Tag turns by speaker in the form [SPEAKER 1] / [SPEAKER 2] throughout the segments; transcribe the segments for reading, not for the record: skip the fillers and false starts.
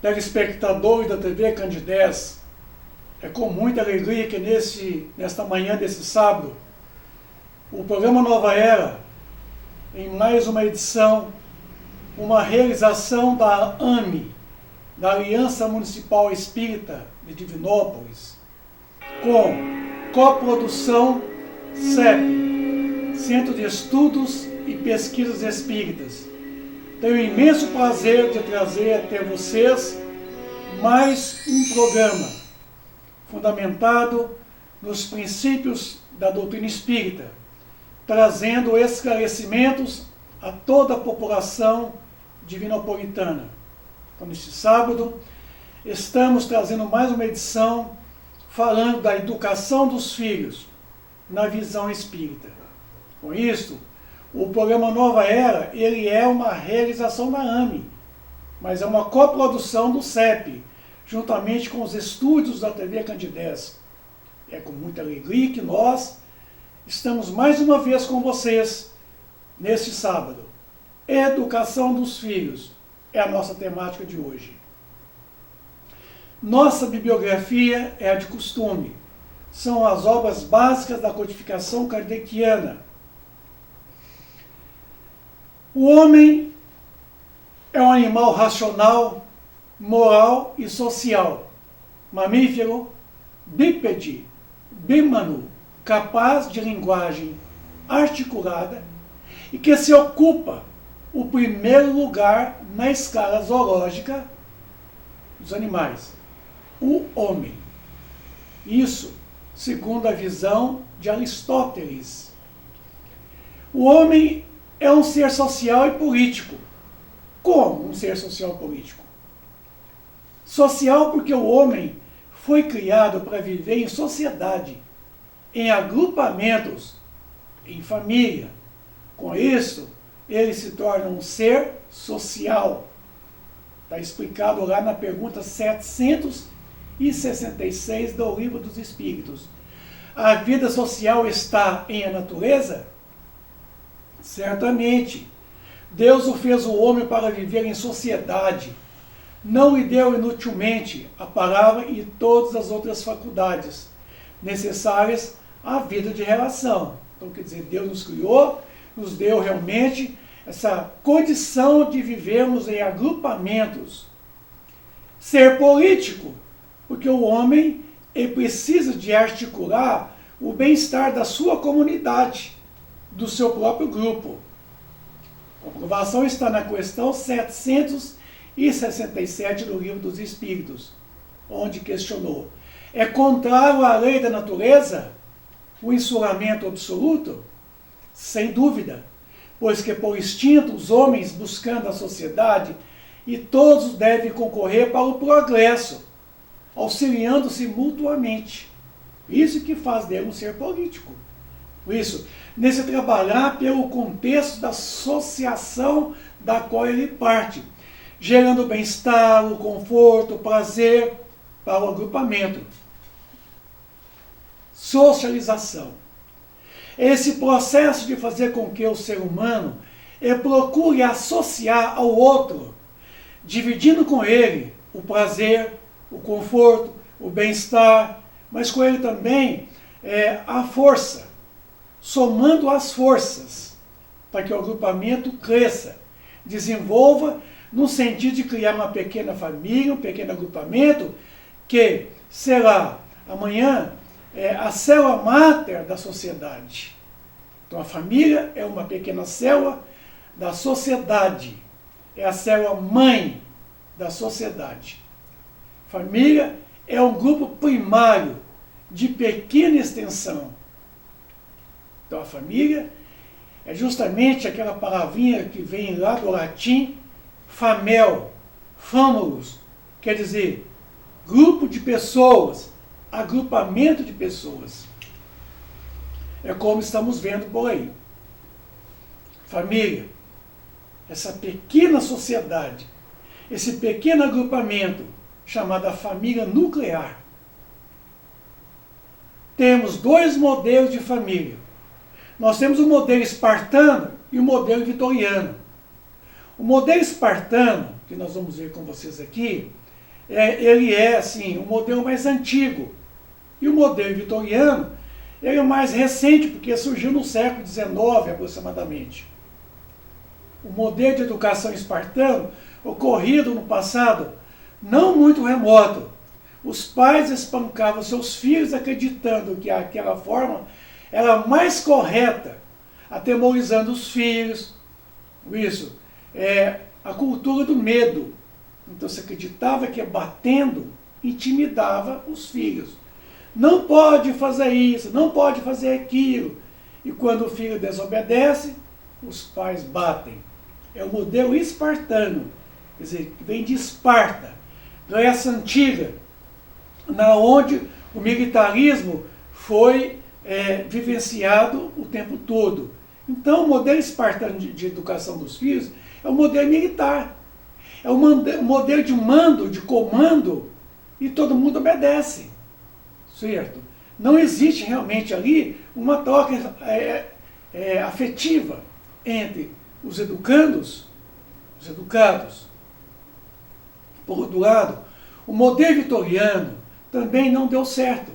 [SPEAKER 1] telespectadores da TV Candidez, é com muita alegria que nesta manhã desse sábado, o programa Nova Era, em mais uma edição, uma realização da AME, da Aliança Municipal Espírita de Divinópolis, com coprodução CEP, Centro de Estudos e Pesquisas Espíritas. Tenho o imenso prazer de trazer até vocês mais um programa fundamentado nos princípios da doutrina espírita, trazendo esclarecimentos a toda a população divinopolitana. Então, neste sábado, estamos trazendo mais uma edição falando da educação dos filhos na visão espírita. Com isso, o programa Nova Era, ele é uma realização da AME, mas é uma coprodução do CEP, juntamente com os estúdios da TV Candidez. É com muita alegria que nós estamos mais uma vez com vocês neste sábado. Educação dos filhos é a nossa temática de hoje. Nossa bibliografia é a de costume. São as obras básicas da codificação kardeciana. O homem é um animal racional, moral e social, mamífero, bípede, bímano, capaz de linguagem articulada e que se ocupa o primeiro lugar na escala zoológica dos animais, o homem. Isso segundo a visão de Aristóteles. O homem é um ser social e político. Como um ser social e político? Social porque o homem foi criado para viver em sociedade, em agrupamentos, em família. Com isso, ele se torna um ser social. Está explicado lá na pergunta 766 do Livro dos Espíritos. A vida social está em a natureza? Certamente. Deus o fez o homem para viver em sociedade. Não lhe deu inutilmente a palavra e todas as outras faculdades necessárias à vida de relação. Então, quer dizer, Deus nos criou, nos deu realmente essa condição de vivermos em agrupamentos. Ser político, porque o homem ele precisa de articular o bem-estar da sua comunidade, do seu próprio grupo. A comprovação está na questão 767 do Livro dos Espíritos, onde questionou: é contrário à lei da natureza o ensolamento absoluto? Sem dúvida, pois que por instinto os homens buscando a sociedade e todos devem concorrer para o progresso, auxiliando-se mutuamente. Isso que faz dele um ser político. Por isso, nesse trabalhar pelo contexto da associação da qual ele parte, gerando bem-estar, o conforto, o prazer para o agrupamento. Socialização. Esse processo de fazer com que o ser humano procure associar ao outro, dividindo com ele o prazer, o conforto, o bem-estar, mas com ele também a força, somando as forças, para que o agrupamento cresça, desenvolva, no sentido de criar uma pequena família, um pequeno agrupamento, que será amanhã a célula máter da sociedade. Então a família é uma pequena célula da sociedade, é a célula mãe da sociedade. Família é um grupo primário de pequena extensão. Então a família é justamente aquela palavrinha que vem lá do latim famel, famulus, quer dizer grupo de pessoas, agrupamento de pessoas. É como estamos vendo por aí. Família, essa pequena sociedade, esse pequeno agrupamento chamado família nuclear. Temos dois modelos de família. Nós temos o modelo espartano e o modelo vitoriano. O modelo espartano, que nós vamos ver com vocês aqui, ele é assim, o modelo mais antigo. E o modelo vitoriano, ele é mais recente, porque surgiu no século XIX aproximadamente. O modelo de educação espartano, ocorrido no passado, não muito remoto. Os pais espancavam seus filhos acreditando que aquela forma era mais correta, atemorizando os filhos. Isso é a cultura do medo. Então se acreditava que batendo intimidava os filhos. Não pode fazer isso, não pode fazer aquilo. E quando o filho desobedece, os pais batem. É o modelo espartano, quer dizer, que vem de Esparta, Grécia Antiga, na onde o militarismo foi vivenciado o tempo todo. Então, o modelo espartano de educação dos filhos é um modelo militar. É um modelo de mando, de comando, e todo mundo obedece. Certo? Não existe realmente ali uma troca afetiva entre os educandos, os educados. Por outro lado, o modelo vitoriano também não deu certo,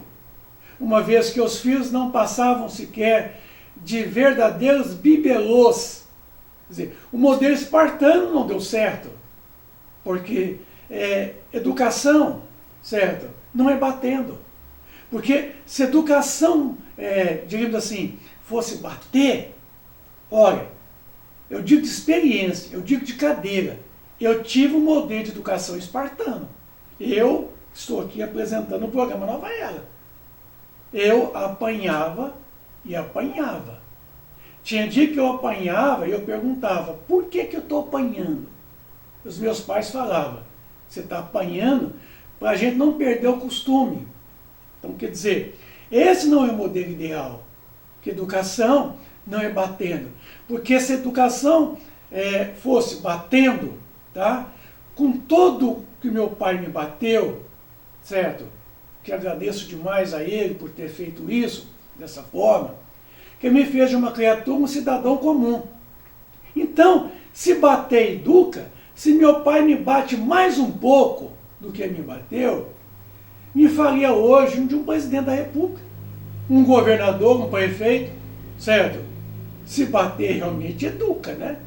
[SPEAKER 1] uma vez que os filhos não passavam sequer de verdadeiros bibelôs. Quer dizer, o modelo espartano não deu certo, porque educação, certo, não é batendo. Porque se educação, digamos assim, fosse bater, olha, eu digo de experiência, eu digo de cadeira, eu tive um modelo de educação espartano. Eu estou aqui apresentando o programa Nova Era. Eu apanhava e apanhava. Tinha dia que eu apanhava e eu perguntava, por que eu estou apanhando? Os meus pais falavam, você está apanhando para a gente não perder o costume. Então, quer dizer, esse não é o modelo ideal. Que educação não é batendo. Porque se a educação fosse batendo, tá? Com todo que meu pai me bateu, certo? Que agradeço demais a ele por ter feito isso, dessa forma, que me fez de uma criatura um cidadão comum. Então, se bater educa, se meu pai me bate mais um pouco do que me bateu, me faria hoje de um presidente da República, um governador, um prefeito, certo? Se bater realmente educa, né?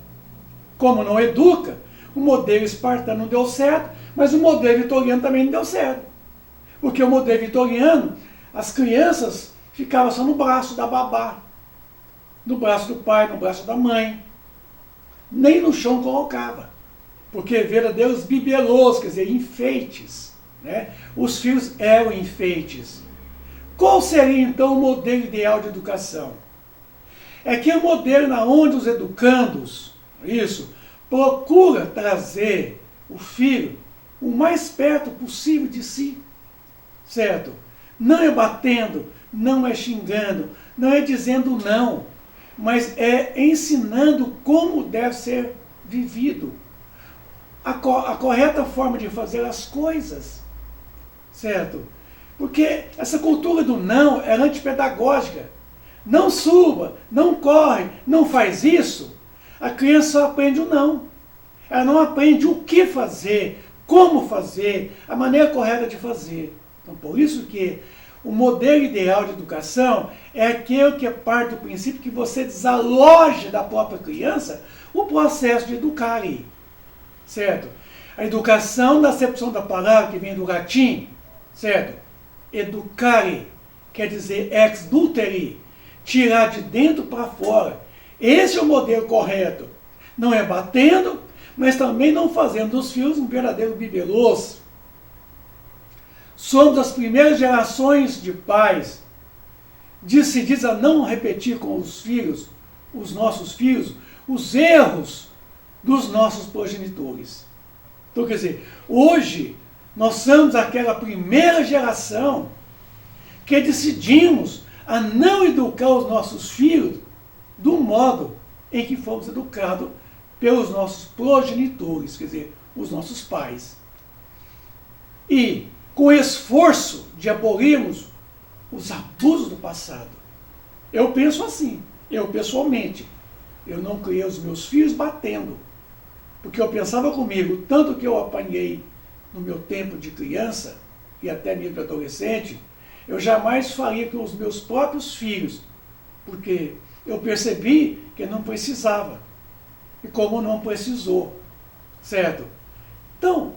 [SPEAKER 1] Como não educa, o modelo espartano não deu certo, mas o modelo vitoriano também não deu certo. Porque o modelo vitoriano, as crianças ficavam só no braço da babá, no braço do pai, no braço da mãe. Nem no chão colocava. Porque verdadeiros bibelôs, quer dizer, enfeites. Né? Os filhos eram enfeites. Qual seria então o modelo ideal de educação? É que o modelo na onde os educandos, procura trazer o filho o mais perto possível de si, certo? Não é batendo, não é xingando, não é dizendo não, mas é ensinando como deve ser vivido, a correta forma de fazer as coisas. Certo? Porque essa cultura do não é antipedagógica. Não suba, não corre, não faz isso. A criança só aprende o não. Ela não aprende o que fazer, como fazer, a maneira correta de fazer. Então, por isso que o modelo ideal de educação é aquele que parte do princípio que você desaloje da própria criança o processo de educar aí. Certo? A educação, na acepção da palavra que vem do latim, certo? Educare, quer dizer ex dulteri, tirar de dentro para fora. Esse é o modelo correto. Não é batendo, mas também não fazendo dos filhos um verdadeiro bibelôs. Somos as primeiras gerações de pais decididos a não repetir com os nossos filhos, os erros dos nossos progenitores. Então, quer dizer, hoje nós somos aquela primeira geração que decidimos a não educar os nossos filhos do modo em que fomos educados pelos nossos progenitores, quer dizer, os nossos pais. E com o esforço de abolirmos os abusos do passado. Eu penso assim, eu pessoalmente, eu não criei os meus filhos batendo, porque eu pensava comigo, tanto que eu apanhei no meu tempo de criança e até mesmo de adolescente, eu jamais faria com os meus próprios filhos, porque eu percebi que não precisava, e como não precisou, certo? Então,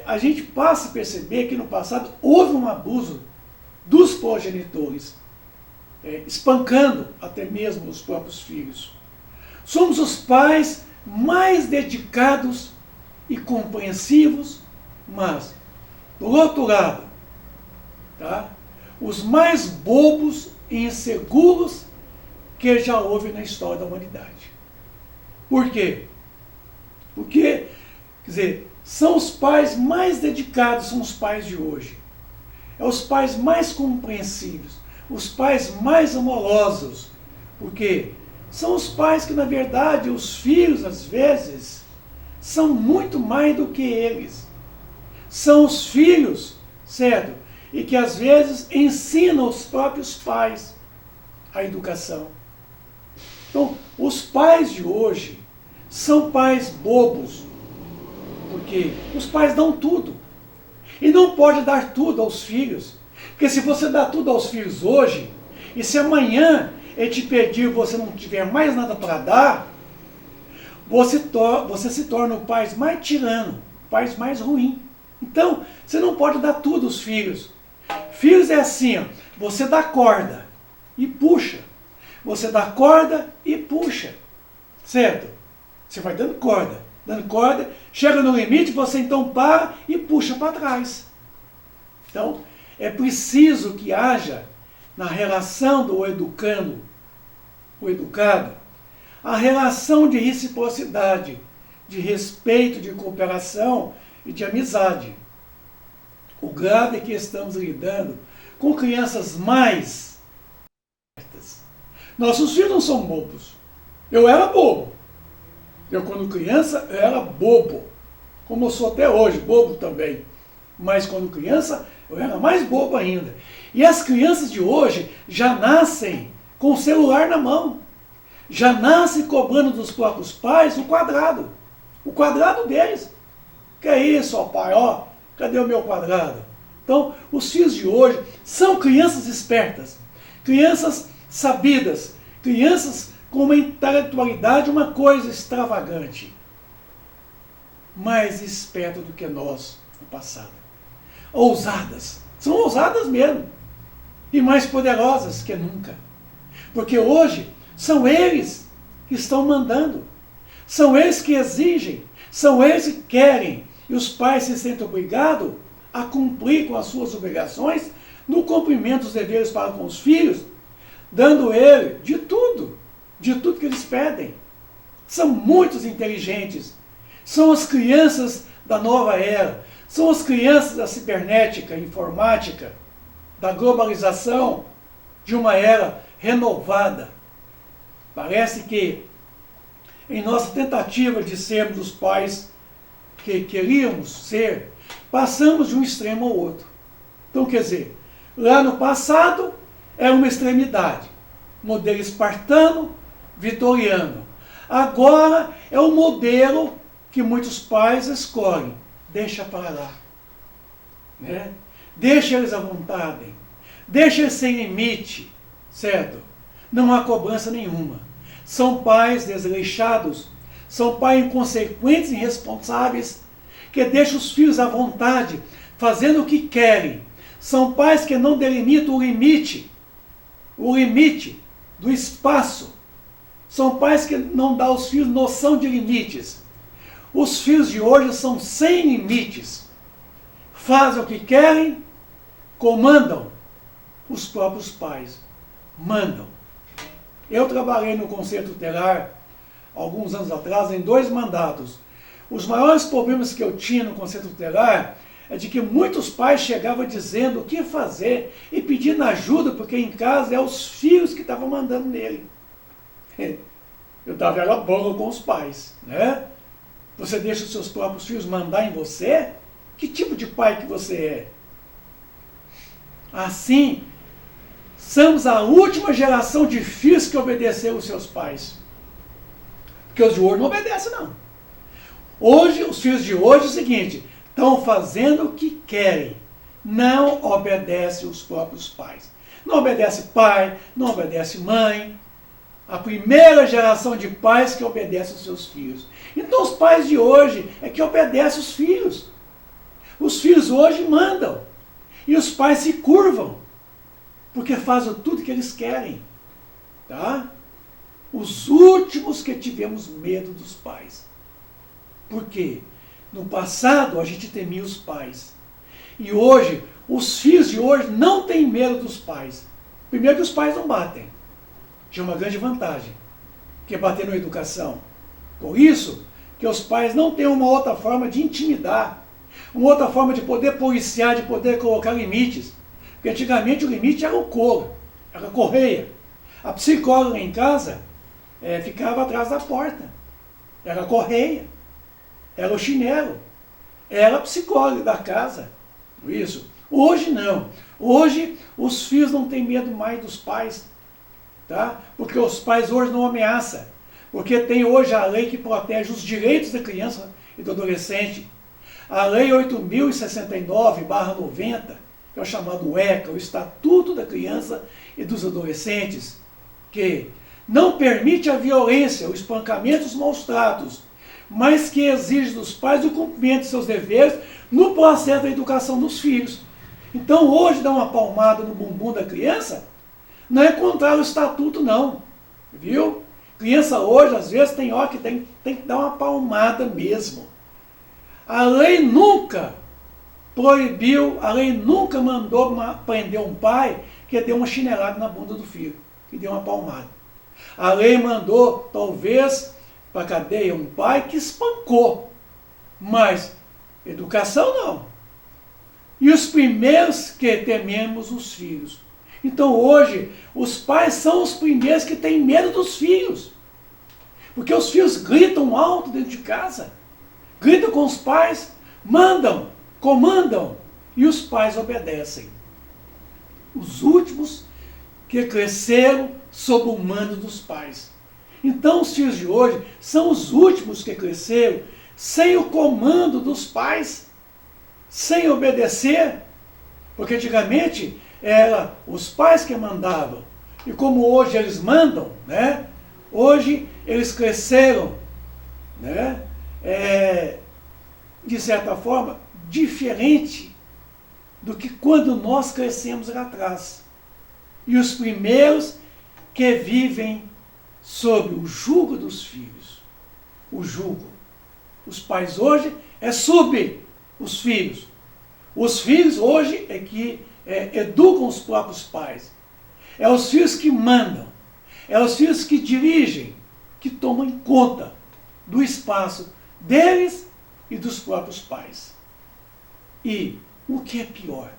[SPEAKER 1] a gente passa a perceber que no passado houve um abuso dos progenitores, espancando até mesmo os próprios filhos. Somos os pais mais dedicados e compreensivos, mas, do outro lado, tá, os mais bobos e inseguros que já houve na história da humanidade. Por quê? Porque, quer dizer, são os pais mais dedicados, são os pais de hoje. É os pais mais compreensivos, os pais mais amorosos. Porque são os pais que, na verdade, os filhos, às vezes, são muito mais do que eles. São os filhos, certo? E que, às vezes, ensinam os próprios pais a educação. Então, os pais de hoje são pais bobos, porque os pais dão tudo. E não pode dar tudo aos filhos. Porque se você dá tudo aos filhos hoje, e se amanhã ele te pedir e você não tiver mais nada para dar, você se torna o pai mais tirano, o pai mais ruim. Então, você não pode dar tudo aos filhos. Filhos é assim, ó, você dá corda e puxa. Você dá corda e puxa. Certo? Você vai dando corda, chega no limite, você então para e puxa para trás. Então, é preciso que haja, na relação do educando, o educado, a relação de reciprocidade, de respeito, de cooperação e de amizade. O grave é que estamos lidando com crianças mais certas. Nossos filhos não são bobos. Eu era bobo. Eu, quando criança, eu era bobo. Como eu sou até hoje, bobo também. Mas quando criança, eu era mais bobo ainda. E as crianças de hoje já nascem com o celular na mão. Já nascem cobrando dos próprios pais o quadrado. O quadrado deles. Que é isso, ó pai, ó. Cadê o meu quadrado? Então, os filhos de hoje são crianças espertas. Crianças sabidas. Crianças com uma intelectualidade, uma coisa extravagante. Mais esperta do que nós no passado. Ousadas. São ousadas mesmo. E mais poderosas que nunca. Porque hoje são eles que estão mandando. São eles que exigem. São eles que querem. E os pais se sentem obrigados a cumprir com as suas obrigações no cumprimento dos deveres para com os filhos, dando ele de tudo que eles pedem. São muitos inteligentes. São as crianças da nova era. São as crianças da cibernética, informática, da globalização, de uma era renovada. Parece que, em nossa tentativa de sermos os pais que queríamos ser, passamos de um extremo ao outro. Então, quer dizer, lá no passado era uma extremidade. Modelo espartano, vitoriano. Agora é o modelo que muitos pais escolhem. Deixa para lá. Né? Deixa eles à vontade. Deixa eles sem limite. Certo? Não há cobrança nenhuma. São pais desleixados. São pais inconsequentes e irresponsáveis que deixam os filhos à vontade, fazendo o que querem. São pais que não delimitam o limite do espaço. São pais que não dão aos filhos noção de limites. Os filhos de hoje são sem limites. Fazem o que querem, comandam os próprios pais. Mandam. Eu trabalhei no Conselho Tutelar, alguns anos atrás, em 2 mandatos. Os maiores problemas que eu tinha no Conselho Tutelar é de que muitos pais chegavam dizendo o que fazer e pedindo ajuda, porque em casa é os filhos que estavam mandando nele. Eu dava ela bola com os pais, né? Você deixa os seus próprios filhos mandar em você? Que tipo de pai que você é? Assim, somos a última geração de filhos que obedeceram os seus pais. Porque os de hoje não obedecem, não. Hoje, os filhos de hoje é o seguinte, Estão fazendo o que querem. Não obedecem os próprios pais. Não obedece pai, não obedece mãe. A primeira geração de pais que obedece os seus filhos. Então os pais de hoje é que obedecem os filhos. Os filhos hoje mandam. E os pais se curvam. Porque fazem tudo que eles querem. Tá? Os últimos que tivemos medo dos pais. Por quê? No passado a gente temia os pais. E hoje, os filhos de hoje não têm medo dos pais. Primeiro que os pais não batem. Que é uma grande vantagem. Que é bater na educação. Por isso, que os pais não têm uma outra forma de intimidar. Uma outra forma de poder policiar, de poder colocar limites. Porque antigamente o limite era o couro, era a correia. A psicóloga em casa ficava atrás da porta. Era a correia, era o chinelo, era a psicóloga da casa. Isso. Hoje não. Hoje os filhos não têm medo mais dos pais. Tá? Porque os pais hoje não ameaçam. Porque tem hoje a lei que protege os direitos da criança e do adolescente. A Lei 8.069/90, que é o chamado ECA, o Estatuto da Criança e dos Adolescentes, que não permite a violência, o espancamento e os maus tratos, mas que exige dos pais o cumprimento de seus deveres no processo da educação dos filhos. Então hoje dar uma palmada no bumbum da criança não é contrário ao estatuto não, viu? Criança hoje às vezes tem hora que tem que dar uma palmada mesmo. A lei nunca proibiu, a lei nunca mandou prender um pai que deu uma chinelada na bunda do filho, que deu uma palmada. A lei mandou, talvez, para a cadeia um pai que espancou, mas educação não. E os primeiros que tememos os filhos. Então hoje, os pais são os primeiros que têm medo dos filhos. Porque os filhos gritam alto dentro de casa. Gritam com os pais, mandam, comandam, e os pais obedecem. Os últimos que cresceram sob o mando dos pais. Então os filhos de hoje são os últimos que cresceram sem o comando dos pais, sem obedecer, porque antigamente eram os pais que mandavam, e como hoje eles mandam, né? Hoje eles cresceram, né? De certa forma, diferente do que quando nós crescemos lá atrás. E os primeiros que vivem sob o jugo dos filhos. O jugo. Os pais hoje sub os filhos. Os filhos hoje é que educam os próprios pais. É os filhos que mandam. É os filhos que dirigem, que tomam conta do espaço deles e dos próprios pais. E o que é pior?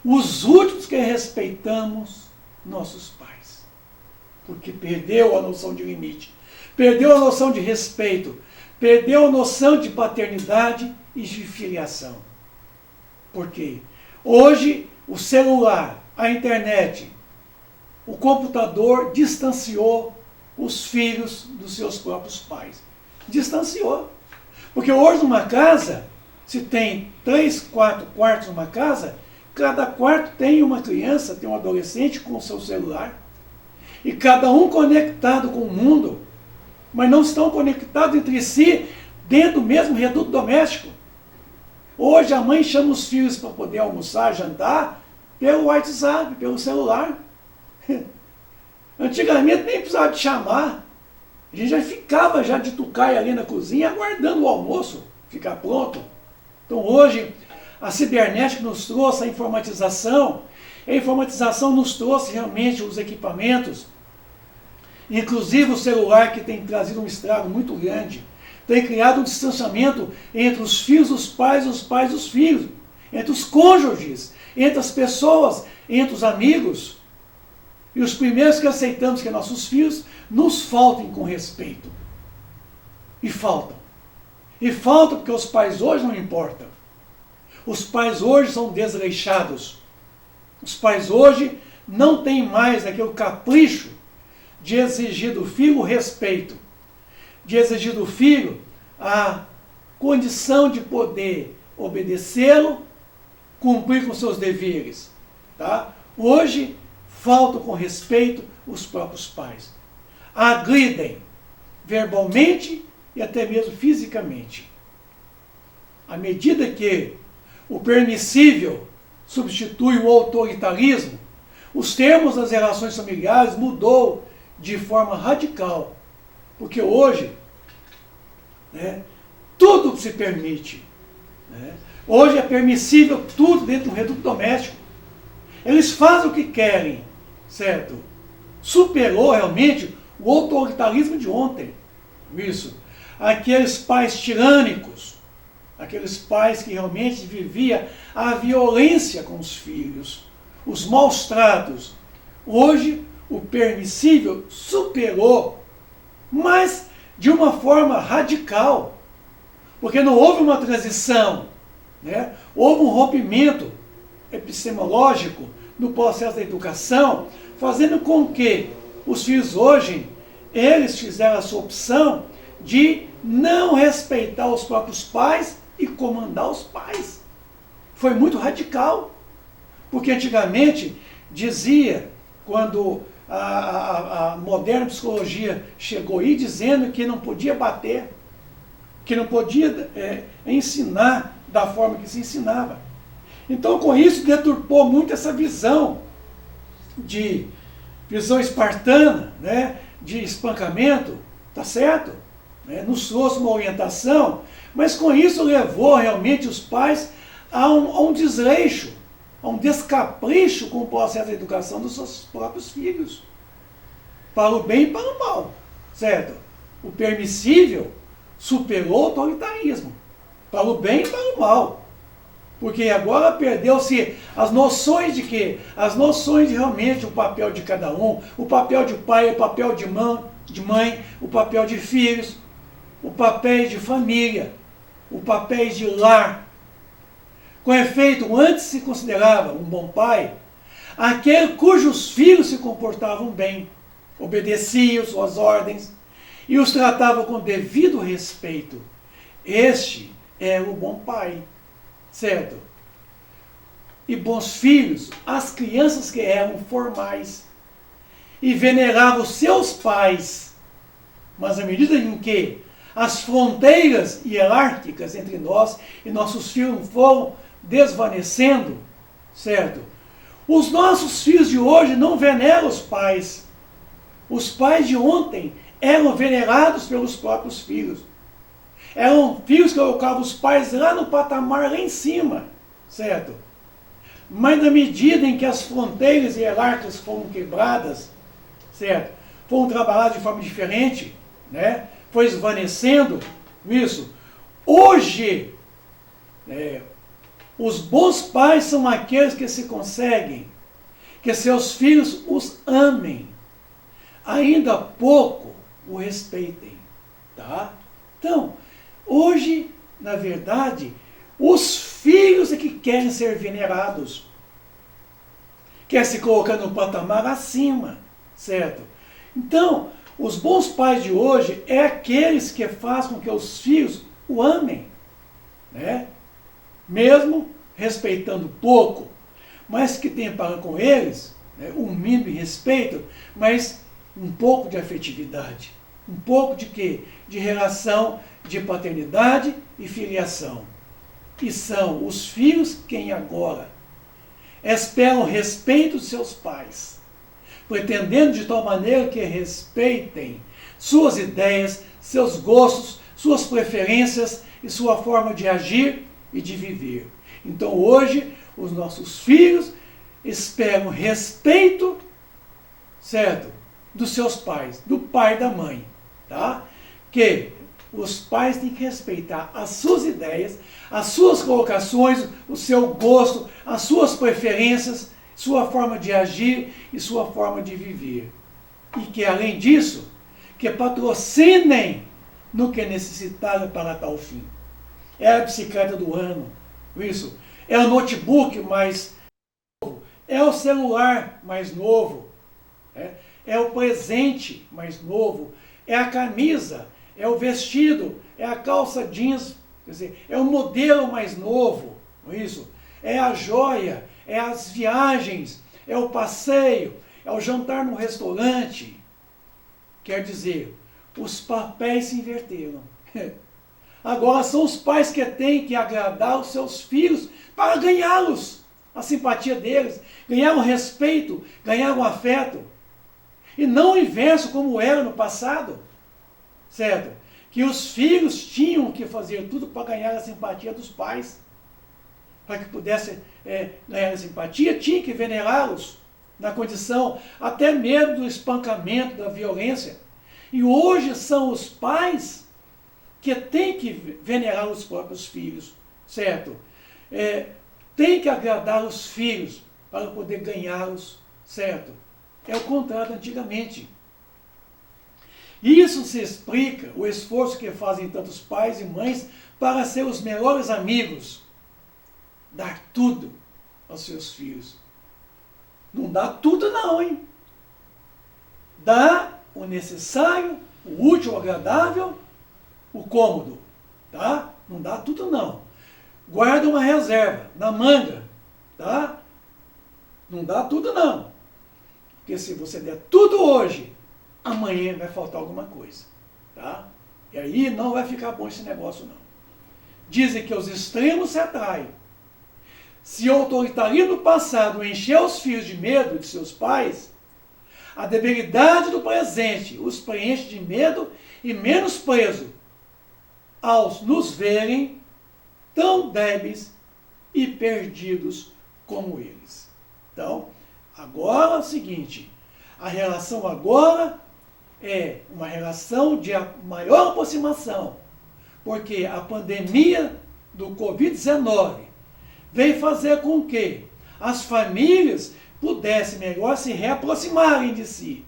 [SPEAKER 1] Os últimos que respeitamos nossos pais. Porque perdeu a noção de limite, perdeu a noção de respeito, perdeu a noção de paternidade e de filiação. Por quê? Hoje o celular, a internet, o computador distanciou os filhos dos seus próprios pais. Distanciou. Porque hoje numa casa, se tem 3, 4 quartos numa casa, cada quarto tem uma criança, tem um adolescente com o seu celular. E cada um conectado com o mundo, mas não estão conectados entre si dentro do mesmo reduto doméstico. Hoje a mãe chama os filhos para poder almoçar, jantar, pelo WhatsApp, pelo celular. Antigamente nem precisava de chamar. A gente já ficava já de tucaia ali na cozinha, aguardando o almoço ficar pronto. Então hoje, a cibernética nos trouxe a informatização nos trouxe realmente os equipamentos, inclusive o celular, que tem trazido um estrago muito grande, tem criado um distanciamento entre os filhos dos pais dos filhos, entre os cônjuges, entre as pessoas, entre os amigos. E os primeiros que aceitamos que nossos filhos nos faltem com respeito. E faltam. E faltam porque os pais hoje não importam. Os pais hoje são desleixados. Os pais hoje não têm mais aquele capricho de exigir do filho o respeito, de exigir do filho a condição de poder obedecê-lo, cumprir com seus deveres. Tá? Hoje, faltam com respeito os próprios pais. Agridem verbalmente e até mesmo fisicamente. À medida que o permissível substitui o autoritarismo, os termos das relações familiares mudou de forma radical. Porque hoje, né, tudo se permite. Né? Hoje é permissível tudo dentro do reduto doméstico. Eles fazem o que querem, certo? Superou realmente o autoritarismo de ontem. Isso. Aqueles pais tirânicos, aqueles pais que realmente viviam a violência com os filhos, os maus tratos. Hoje, o permissível superou, mas de uma forma radical, porque não houve uma transição, né? Houve um rompimento epistemológico no processo da educação, fazendo com que os filhos hoje, eles fizeram a sua opção de não respeitar os próprios pais e comandar os pais. Foi muito radical, porque antigamente dizia, quando a moderna psicologia chegou aí, dizendo que não podia bater, que não podia ensinar da forma que se ensinava. Então, com isso, deturpou muito essa visão espartana, né, de espancamento, tá certo? Nos trouxe uma orientação, mas com isso levou realmente os pais a um desleixo, a um descapricho com o processo de educação dos seus próprios filhos, para o bem e para o mal, certo? O permissível superou o autoritarismo, para o bem e para o mal. Porque agora perdeu-se as noções de quê? As noções de realmente o papel de cada um, o papel de pai, o papel de mãe, o papel de filhos, o papel de família, o papel de lar. Com efeito, antes se considerava um bom pai aquele cujos filhos se comportavam bem, obedeciam suas ordens e os tratavam com devido respeito. Este era o bom pai. Certo? E bons filhos, as crianças que eram formais e veneravam seus pais. Mas à medida em que as fronteiras hierárquicas entre nós e nossos filhos foram desvanecendo, certo? Os nossos filhos de hoje não veneram os pais. Os pais de ontem eram venerados pelos próprios filhos. Eram filhos que colocavam os pais lá no patamar, lá em cima, certo? Mas na medida em que as fronteiras hierárquicas foram quebradas, certo? Foram trabalhadas de forma diferente, né? Foi esvanecendo isso. Hoje, os bons pais são aqueles que se conseguem, que seus filhos os amem, ainda pouco o respeitem, tá? Então, hoje, na verdade, os filhos é que querem ser venerados. Quer se colocar no patamar acima, certo? Então, os bons pais de hoje é aqueles que fazem com que os filhos o amem, né? Mesmo respeitando pouco, mas que tem para com eles, né, um mínimo de respeito, mas um pouco de afetividade. Um pouco de quê? De relação de paternidade e filiação. E são os filhos quem agora esperam respeito de seus pais, pretendendo de tal maneira que respeitem suas ideias, seus gostos, suas preferências e sua forma de agir e de viver. Então hoje, os nossos filhos esperam respeito, certo? Dos seus pais, do pai e da mãe, tá? Que os pais têm que respeitar as suas ideias, as suas colocações, o seu gosto, as suas preferências, sua forma de agir e sua forma de viver. E que, além disso, que patrocinem no que é necessário para tal fim. É a bicicleta do ano, isso. É o notebook mais novo, é o celular mais novo, é o presente mais novo, é a camisa, é o vestido, é a calça jeans Quer dizer, é o modelo mais novo, não é isso? É a joia, é as viagens, é o passeio, é o jantar no restaurante. Quer dizer, os papéis se inverteram. Agora são os pais que têm que agradar os seus filhos para ganhá-los, a simpatia deles, ganhar o respeito, ganhar o afeto. E não o inverso como era no passado, certo? Que os filhos tinham que fazer tudo para ganhar a simpatia dos pais. Para que pudesse ganhar a simpatia, tinha que venerá-los na condição até mesmo do espancamento, da violência. E hoje são os pais que têm que venerar os próprios filhos, certo? Tem que agradar os filhos para poder ganhá-los, certo? É o contrário antigamente. Isso se explica o esforço que fazem tantos pais e mães para ser os melhores amigos, dar tudo aos seus filhos. Não dá tudo não, hein? Dá o necessário, o útil, o agradável, o cômodo, tá? Não dá tudo não. Guarda uma reserva na manga, tá? Não dá tudo não. Porque se você der tudo hoje, amanhã vai faltar alguma coisa, tá? E aí não vai ficar bom esse negócio não. Dizem que os extremos se atraem. Se o autoritarismo do passado encheu os filhos de medo de seus pais, a debilidade do presente os preenche de medo e menosprezo ao nos verem tão débeis e perdidos como eles. Então, agora é o seguinte, a relação agora é uma relação de maior aproximação, porque a pandemia do Covid-19 veio fazer com que as famílias pudessem melhor se reaproximarem de si.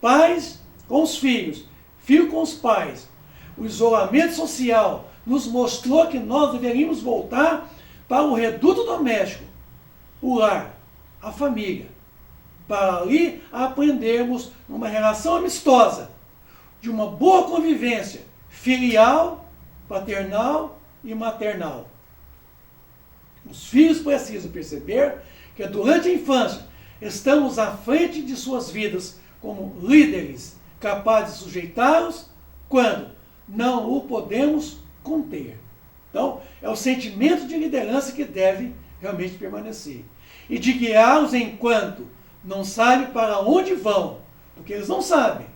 [SPEAKER 1] Pais com os filhos, filhos com os pais. O isolamento social nos mostrou que nós deveríamos voltar para o reduto doméstico, o lar, a família, para ali aprendermos uma relação amistosa, de uma boa convivência filial, paternal e maternal. Os filhos precisam perceber que durante a infância estamos à frente de suas vidas como líderes, capazes de sujeitá-los quando não o podemos conter. Então, é o sentimento de liderança que deve realmente permanecer. E de guiá-los enquanto não sabem para onde vão, porque eles não sabem.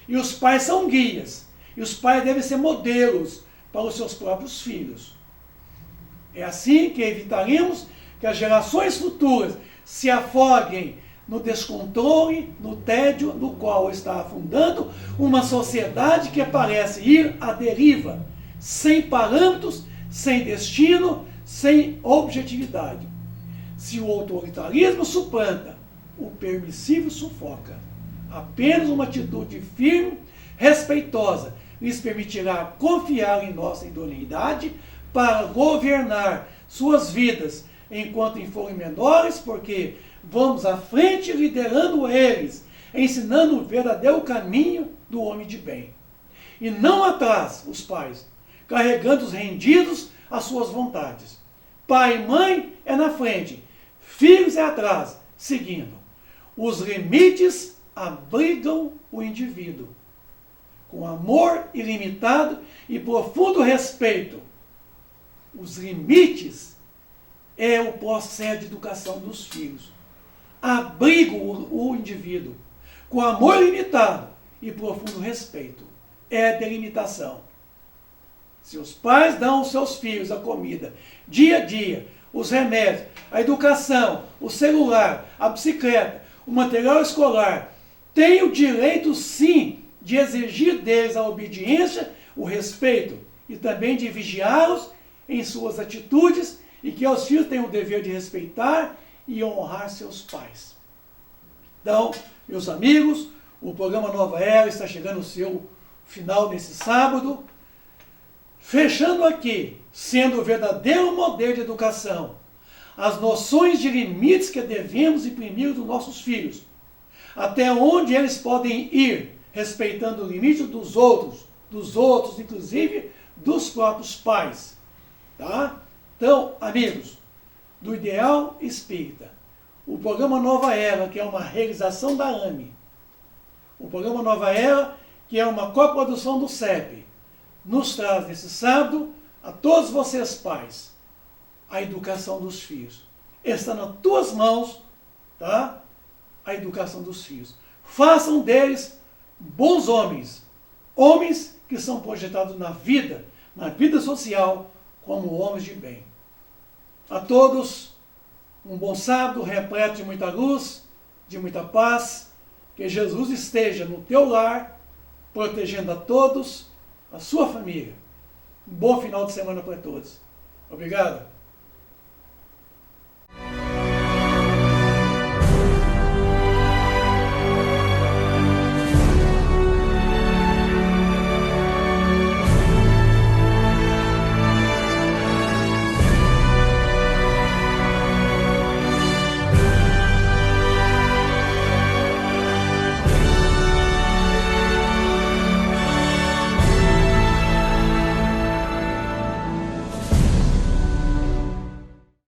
[SPEAKER 1] E os pais são guias. E os pais devem ser modelos para os seus próprios filhos. É assim que evitaremos que as gerações futuras se afoguem no descontrole, no tédio no qual está afundando uma sociedade que parece ir à deriva, sem parâmetros, sem destino, sem objetividade. Se o autoritarismo suplanta, o permissivo sufoca. Apenas uma atitude firme, respeitosa, lhes permitirá confiar em nossa idoneidade para governar suas vidas enquanto forem menores, porque vamos à frente liderando eles, ensinando o verdadeiro caminho do homem de bem. E não atrás, os pais, carregando os rendidos às suas vontades. Pai e mãe é na frente, filhos é atrás, seguindo. Os limites abrigam o indivíduo. Com amor ilimitado e profundo respeito. Os limites é o processo de educação dos filhos. Abrigam o indivíduo. Com amor ilimitado e profundo respeito. É a delimitação. Se os pais dão aos seus filhos a comida, dia a dia, os remédios, a educação, o celular, a bicicleta, o material escolar, têm o direito, sim, de exigir deles a obediência, o respeito e também de vigiá-los em suas atitudes e que os filhos têm o dever de respeitar e honrar seus pais. Então, meus amigos, o programa Nova Era está chegando ao seu final nesse sábado. Fechando aqui, sendo o verdadeiro modelo de educação, as noções de limites que devemos imprimir dos nossos filhos, até onde eles podem ir, respeitando o limite dos outros, inclusive dos próprios pais. Tá? Então, amigos, do Ideal Espírita, o programa Nova Era, que é uma realização da AME, o programa Nova Era, que é uma coprodução do CEP, nos traz nesse sábado a todos vocês pais a educação dos filhos. Está nas tuas mãos, tá? A educação dos filhos. Façam deles bons homens, homens que são projetados na vida social, como homens de bem. A todos, um bom sábado, repleto de muita luz, de muita paz, que Jesus esteja no teu lar, protegendo a todos, a sua família. Um bom final de semana para todos. Obrigado.